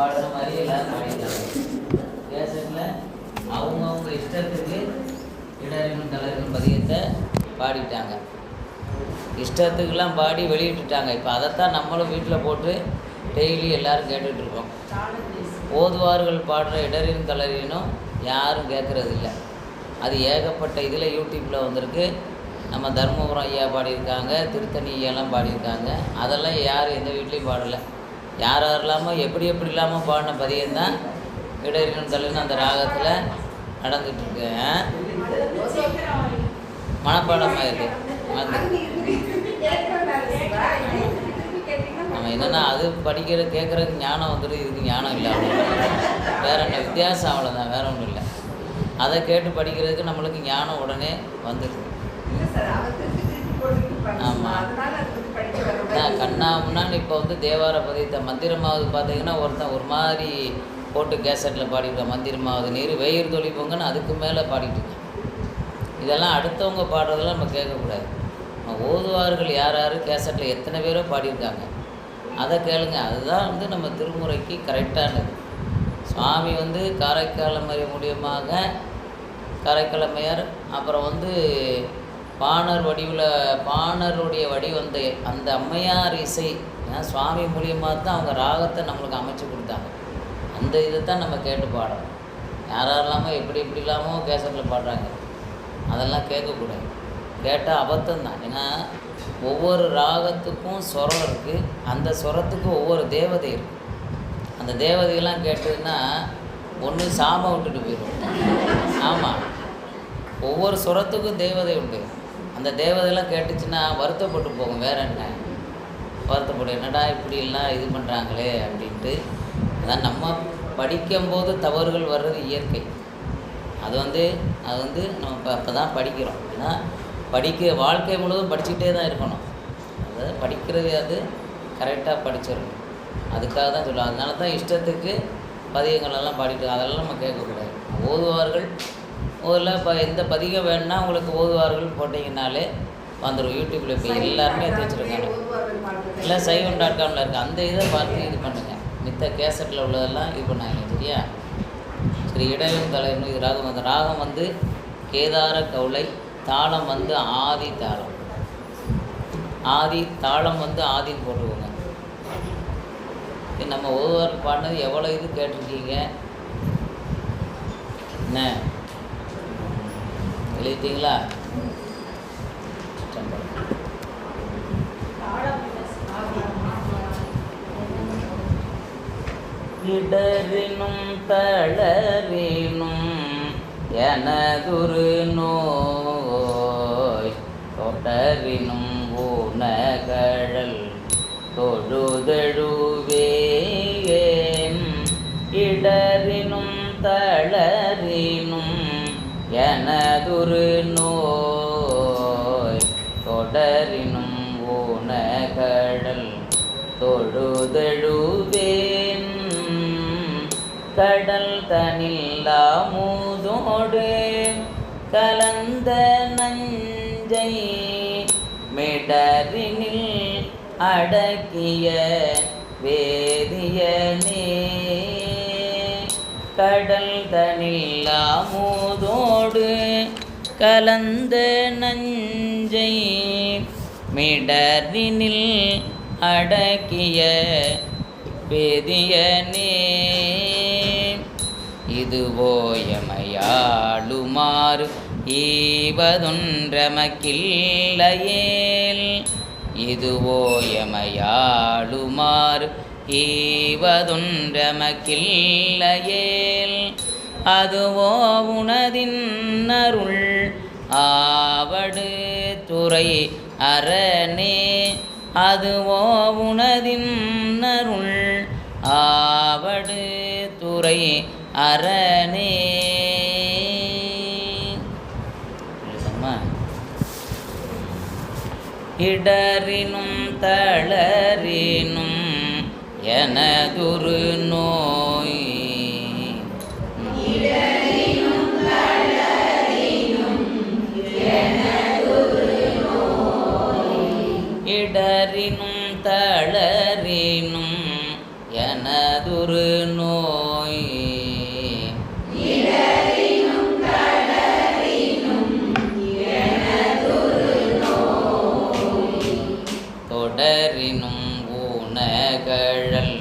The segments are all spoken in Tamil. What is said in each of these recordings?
பாடுற மாதிரி எல்லாரும் பாடிட்டாங்க. கேசட்டில் அவங்கவுங்க இஷ்டத்துக்கு இடறினும் தளரினும் பதியத்தை பாடிட்டாங்க. இஷ்டத்துக்கெல்லாம் பாடி வெளியிட்டுட்டாங்க. இப்போ அதைத்தான் நம்மளும் வீட்டில் போட்டு டெய்லி எல்லோரும் கேட்டுட்ருக்கோம். ஓதுவார்கள் பாடுற இடறினும் தளரினும் யாரும் கேட்குறது இல்லை. அது ஏகப்பட்ட இதில் யூடியூப்பில் வந்திருக்கு. நம்ம தர்மபுரம் ஐயா பாடியிருக்காங்க, திருத்தணி ஐயாலாம் பாடியிருக்காங்க. அதெல்லாம் யாரும் எந்த வீட்லேயும் பாடலை. யார் இல்லாமல் எப்படி இல்லாமல் பாடின பதியம்தான் இடறினும் தளரினும் அந்த ராகத்தில் நடந்துகிட்ருக்கு. மனப்பாடமாக இருக்குது. நம்ம என்னென்னா அது கேட்குறதுக்கு ஞானம் வந்துட்டு இதுக்கு ஞானம் இல்லை. வேற என்ன வித்தியாசம்? அவ்வளோதான், வேற ஒன்றும் இல்லை. அதை கேட்டு படிக்கிறதுக்கு நம்மளுக்கு ஞானம் உடனே வந்துடுது. ஆமாம், கண்ணாமுன்னான்னு இப்போ தேவார பதியத்தை மந்திரமாவது பார்த்தீங்கன்னா ஒருத்தன் ஒரு மாதிரி போட்டு கேசட்டில் பாடியிருக்கான். மந்திரமாவது நீர் வெயிர் தொழி பொங்கன்னு அதுக்கு மேலே பாடிட்டு இருக்கான். இதெல்லாம் அடுத்தவங்க பாடுறதெல்லாம் நம்ம கேட்கக்கூடாது. ஓதுவார்கள் யார் யார் கேசட்டில் எத்தனை பேரோ பாடியிருக்காங்க, அதை கேளுங்க. அதுதான் நம்ம திருமுறைக்கு கரெக்டானது. சுவாமி காரைக்காலமறை மூலியமாக காரைக்காலமையார், அப்புறம் பாணர் வடிவில் பாணருடைய வந்த அந்த அம்மையார் இசை சுவாமி மூலியமாக தான் அவங்க ராகத்தை நம்மளுக்கு அமைச்சு கொடுத்தாங்க. அந்த இதை தான் நம்ம கேட்டு பாடணும். யாரெல்லாமோ எப்படி இல்லாமோ கேசட்டில் பாடுறாங்க, அதெல்லாம் கேட்கக்கூடாது. கேட்டால் அபத்தம்தான். ஏன்னா ஒவ்வொரு ராகத்துக்கும் ஸ்வரம் இருக்குது, அந்த ஸ்வரத்துக்கு ஒவ்வொரு தேவதை இருக்குது. அந்த தேவதையெல்லாம் கேட்டதுன்னா ஒன்று சாம விட்டுட்டு போயிடும். ஆமாம், ஒவ்வொரு ஸ்வரத்துக்கும் தேவதை உண்டு. அந்த தேவதையெல்லாம் கேட்டுச்சுன்னா வருத்தப்பட்டு போகும். வேற என்ன வருத்தப்படும், என்னடா இப்படிலாம் இது பண்ணுறாங்களே அப்படின்ட்டு. அதான் நம்ம படிக்கும்போது தவறுகள் வர்றது இயற்கை. அது நம்ம அப்போ தான் படிக்கிறோம். ஏன்னா வாழ்க்கை முழுவதும் படிச்சுக்கிட்டே தான் இருக்கணும். அதாவது படிக்கிறது அது கரெக்டாக படிச்சிடணும். அதுக்காக தான் சொல்லுவோம். அதனால தான் இஷ்டத்துக்கு பதிகங்களெல்லாம் பாடிட்டு அதெல்லாம் நம்ம கேட்கக்கூடாது. ஓதுவார்கள் முதல்ல இப்போ எந்த பதிகம் வேணுன்னா உங்களுக்கு ஓதுவார்கள் போட்டிங்கனாலே வந்துடும். யூடியூப்பில் இப்போ எல்லாருமே வச்சுருக்காங்க. இல்லை சைவம்.com இருக்குது. அந்த இதை பார்த்து இது பண்ணுங்கள். மித்த கேசட்டில் உள்ளதெல்லாம் இது பண்ணாங்க. சரியா? சரி, இடறினும் தளரினும் இது ராகம். அந்த ராகம் கேதார கவுளை, தாளம் ஆதி தாளம். ஆதி தாளம் ஆதின்னு போட்டுக்கோங்க. நம்ம ஓதுவார்கள் பாடினது எவ்வளோ இது கேட்டிருக்கீங்க? என்ன எழுதிட்டீங்களா? இடறினும் தளரினும் எனதுரு நோய் தொடரினும் ஊனகழல் தொழுதழுவேன். இடறினும் தளரினும் எனதுரு நோய் தொடரினும் ஊனகழல் தொழுதழுவேன். கடல் தனில்லா மூதோடு கலந்த நஞ்சை மிடரினில் அடக்கிய வேதியனே. கடல் தனில்லா மூதோடு கலந்த நஞ்சை மிடரினில் அடக்கிய வேதியனே. இதுவோ எமையாளுமாறு ஈவதொன்றமக்கில்லையேல். இதுவோ எமையாளுமாறு ஈவதொன்றமக்கில்லையேல். அதுவோ உனதின் அருள் ஆவடு துறை அரணே. அதுவோ உனதின் அருள் ஆவடு துறை அரணே. இடறினும் தளரினும் எனதுரு நோய். இடறினும் தளரினும் என எனதுரு நோய் தொடரினும் ஊனகழல்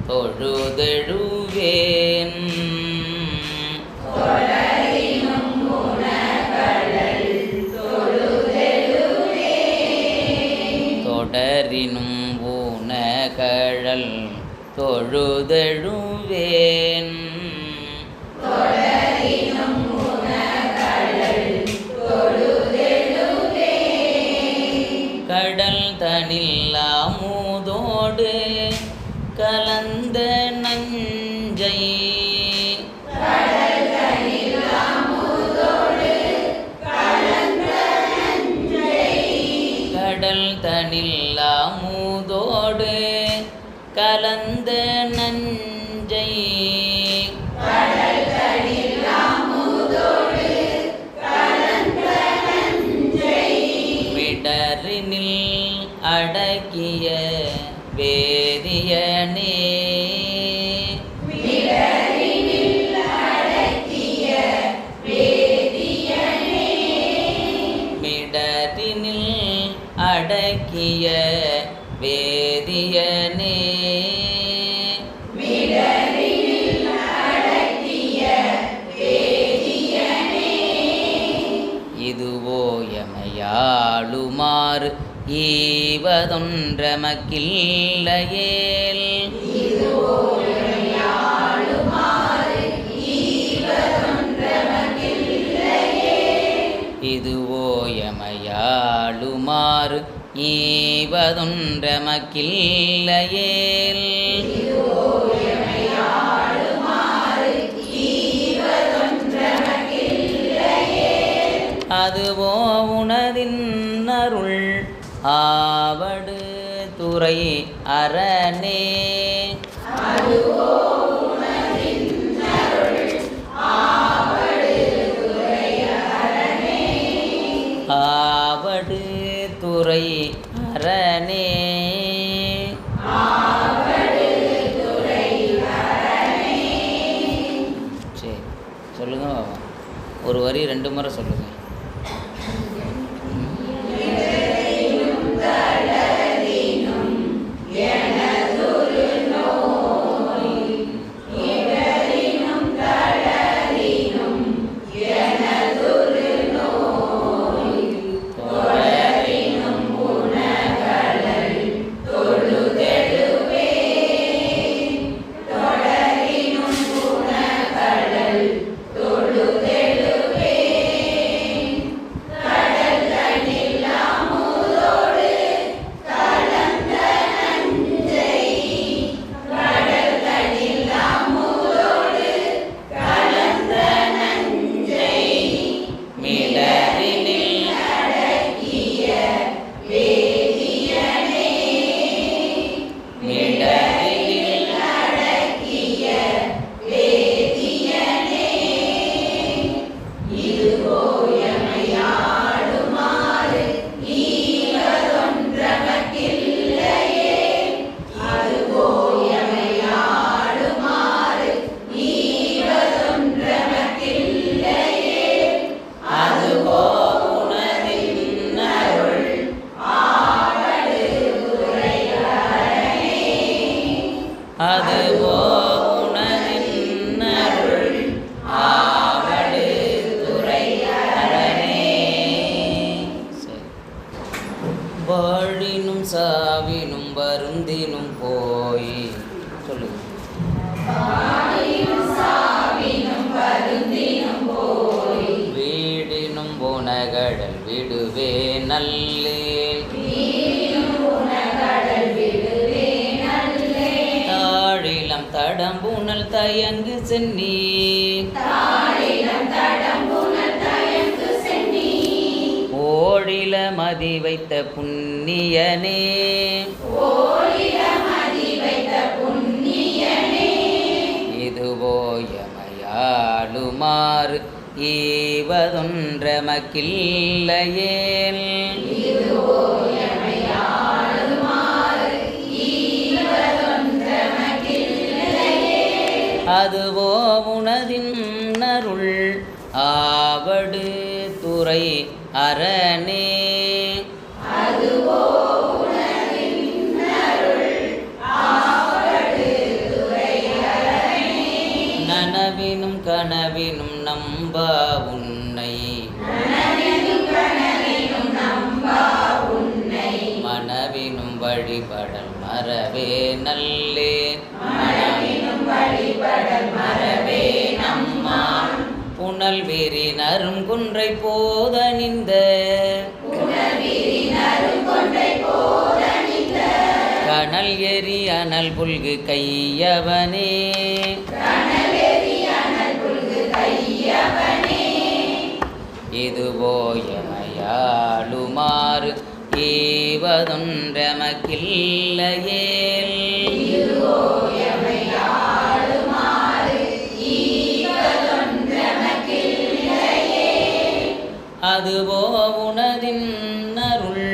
தொழுதெழுவேன் தொடரினும் ஊனகழல் தொழுதெழுவேன் கடல் தனில் அமுதோடு கலந்த நஞ்சை கடல் தனில் அமுதோடு கலந்த நஞ்சை விடரினில் அடக்கிய வேதியனே மிடரினில் அடக்கிய வேதியனே இதுவோ எமையாளுமாறு ஈவதொன்றமக்கில்லையேல் இதுவோ எமையாளுமாறு ஈவதொன்றமக்கில்லையேல் அதுவோ உனதின் அருள் ஆவடு துறை அரணே ஆவடு துறை அரணே சரி சொல்லுங்க பாபா. ஒரு வரி 2 முறை சொல்லுங்க. அதுவோ உனதின் அருள் ஆவடு துறை அரணே. வாழினும் சாவினும் வருந்தினும் போய் சொல்லுங்க. வீடினும் புனகடல் விடுவே நல்லே தாழிலம் தடம்புணல் தயங்கு சென்னி ஓழில மதி வைத்த புண்ணியனே இதுவோ எமையாளுமாறு ஈவதொன்றமக்கில்லையேல் அதுவோ உனதின் அருள் ஆவடு துறை அரணே அதுவோ உனதின் அருள் ஆவடு துறை அரணே நனவினும் கனவினும் நம்பா உன்னை மனவினும் வழிபடல் மறவே நல்லே மறவே நம்மான் புனல் வீரி நறுங்குன்றை போதணிந்த கனல் எரி அனல் புல்கு கையவனே இதுவோ எமையாளுமாறு ஈவதொன்றமக்கில்லையேல் அதுவோ உனதின் அருள்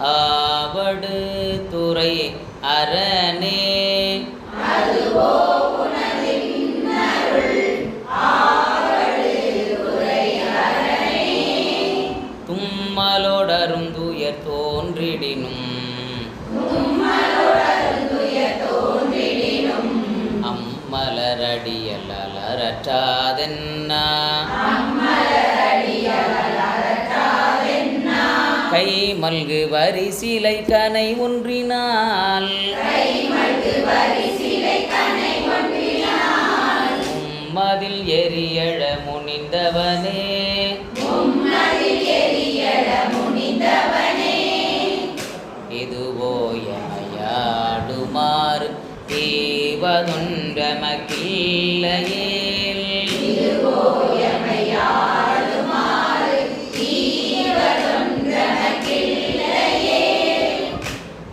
ஆவடு துறை அரணே அதுவோ உனதின் அருள் ஆவடு துறை அரணே தும்மலோடருந்துயர் தோன்றிடினும் அம்மலரடியலரற்றாதென்னா கை மல்கு வரிசிலை கனை ஒன்றினால் உம்மதில் எரியழ முனிந்தவனே இதுவோ எமையாடுமாறு தீவதொன்றமக்கில்லையேல்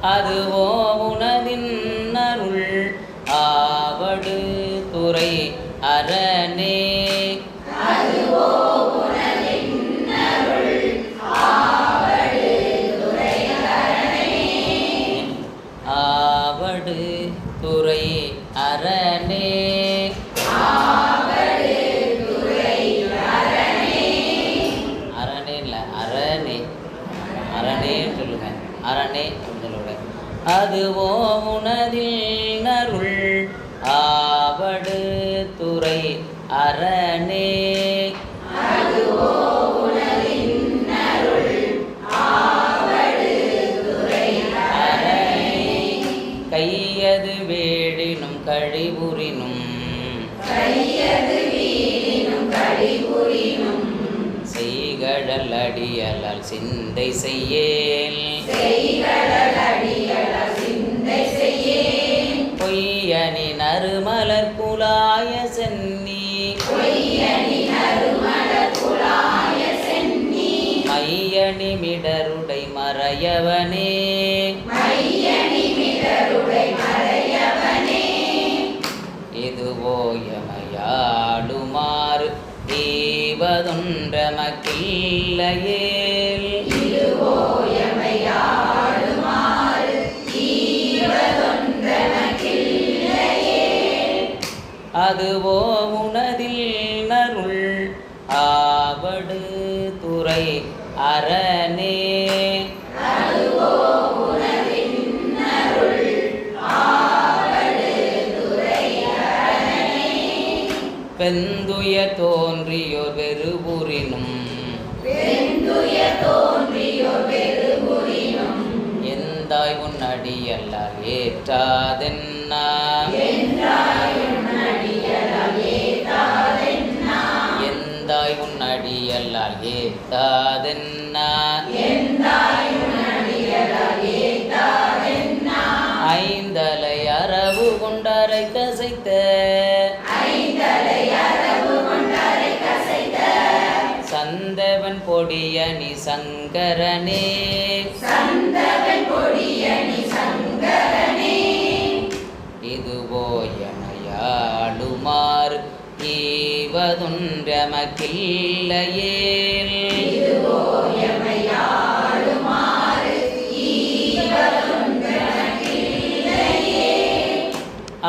அதுவோ உனதின் அருள் ஆவடு துறை அரணே அதுவோ உனதின் அருள் ஆவடு துறை அரணே ஆவடு துறை அரணே ஆவடு துறை அரணே அரணே இல்லை அரணே அரணேன்னு சொல்லுங்க அரணே அதுவோ உனதில் அருள் ஆவடு துறை அரணே அதுவோ உனதின் அருள் ஆவடு துறை அரணே கையது வேழினும் கழிவுறினும் செய்கழல் அடியலால் சிந்தை செய்யேல் பொய்யனி நறுமலர் குலாய சென்னி மையணி மிடருடை மறையவனே இதுவோ எமையாளுமாறு ஈவதொன்றமக்கில்லையேல் அதுவோ உனதில் அருள் ஆவடு துறை அரணே அதுவோ உனதின் அருள் ஆவடு துறை அரணே பெந்துய தோன்றியோர் வெறுபுரினும் எந்தாய் உன் அடியல்லால் ஏற்றாதென்னா எந்தாய் உன் அடியல்லால் ஏத்தாதென்னா ஐந்தலை அரவு கொண்டரை கசைத்த சந்தவன் பொடியணி சங்கரனே இதுவோ எமையாளுமாறு ஈவதொன்றமக்கில்லையேல்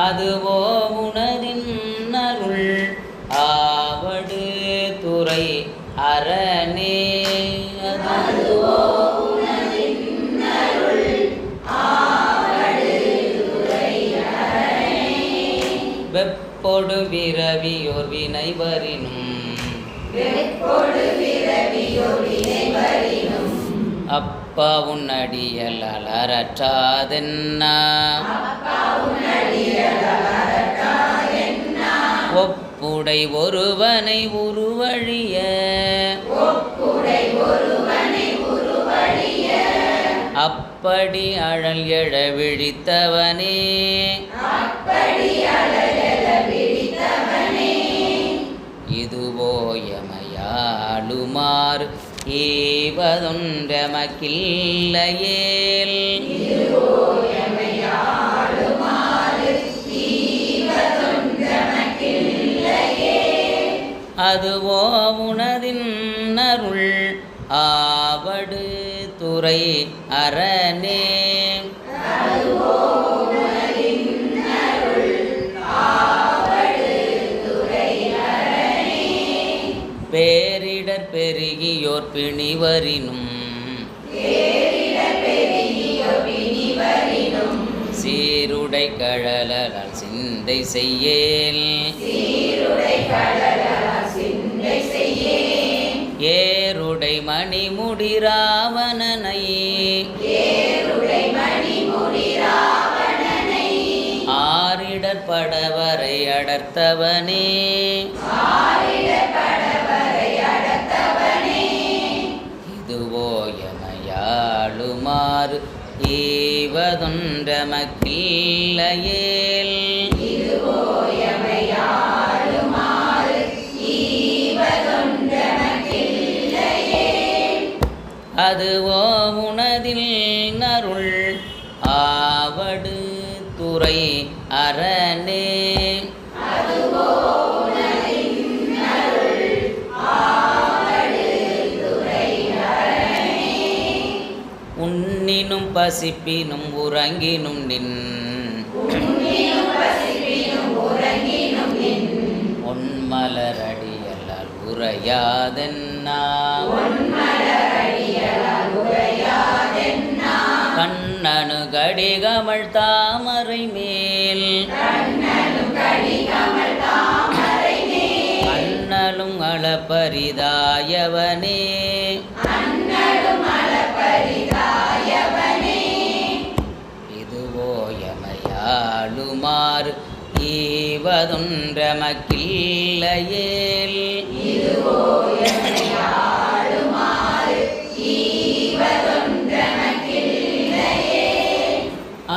அதுவோ உனதின் அரணே வெப்பொடு விரவியோர் வினைவரினும் அப்பா உன்னடியல் அலரற்றாதென்னா ஒப்புடை ஒருவனை உருவழிய அப்படி அழல் எழ விழித்தவனே இதுவோ எமையாளுமாறு ஈவதொன்றமக்கில்லையேல் அதுவோ உனதின் அருள் ஆவடு துறை அரணே பேரிடர் பெருகியோர் பிணிவரினும் சீருடை கழலால் சிந்தை செய்யேல் ஏருடை மணிமுடி ராவணனை ஆரிடர் படவரை அடர்த்தவனே இதுவோ எமையாளுமாறு ஈவதொன்றமக்கில்லையேல் அதுவோ உனதில் அருள் ஆவடு துறை அரணே உண்ணினும் பசிப்பினும் உறங்கினும் நின் ஒன்மலரடியலால் உரையாதென்னா கண்ணனு கடிகமழ் தாமரை மேல் கண்ணலும் அளப்பரிதாயவனே இதுவோ எமையாளுமாறு ஈவதொன்றமக்கில்லையேல்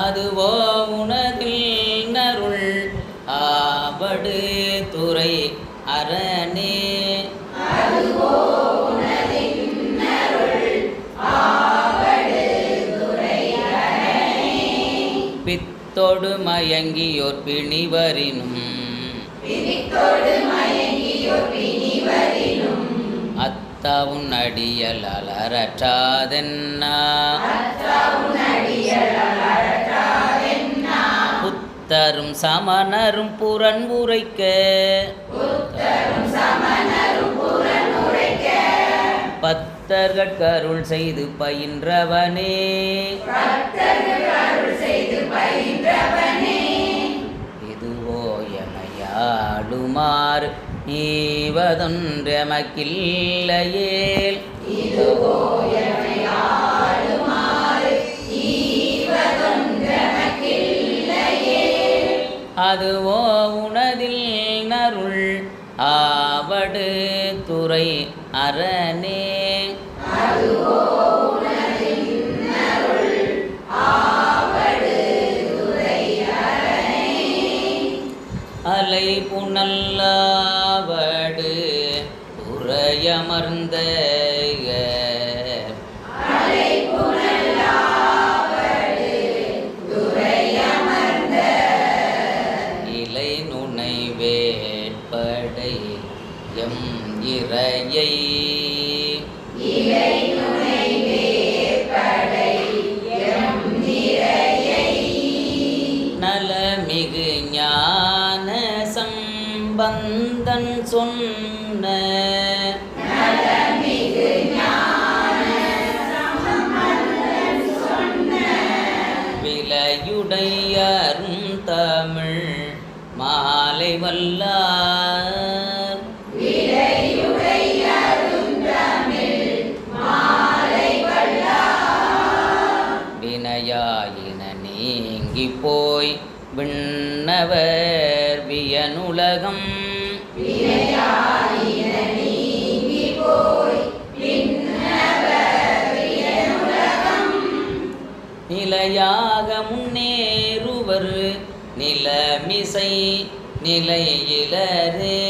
அதுவோ உனதில் அருள் ஆவடு துறை அரணே பித்தொடு மயங்கியோர் பிணிவரினும் அத்தாவுன் அடியல் அலரற்றாதென்னா புத்தரும் சமணரும் புறன் உரைக்க பத்தர்கட்கருள் செய்து பயின்றவனே இதுவோ எமையாளுமாறு ஈவதொன்றமக்கில்லையேல் அதுவோ உனதில் அருள் ஆவடு துறை அரணே அலை புனல்லாவடு துறையமர்ந்த இலை நுனை வேட்படை எம் இறையை நலமிகு ஞான சம்பந்தன் சொன்ன மாலை வல்லார் வினையாயின நீங்கி போய் விண்ணவர் வியனுலகம் நிலையாக முன்னேறுவர் நிலமிசை நிலையிலரே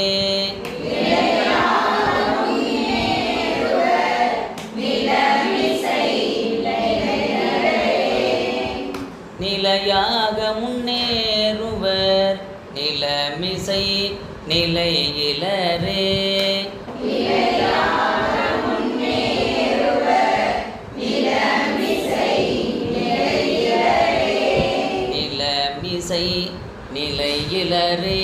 நிலையாக முன்னேறுவர் நிலமிசை நிலையிலரே நிலமிசை நிலையிலரே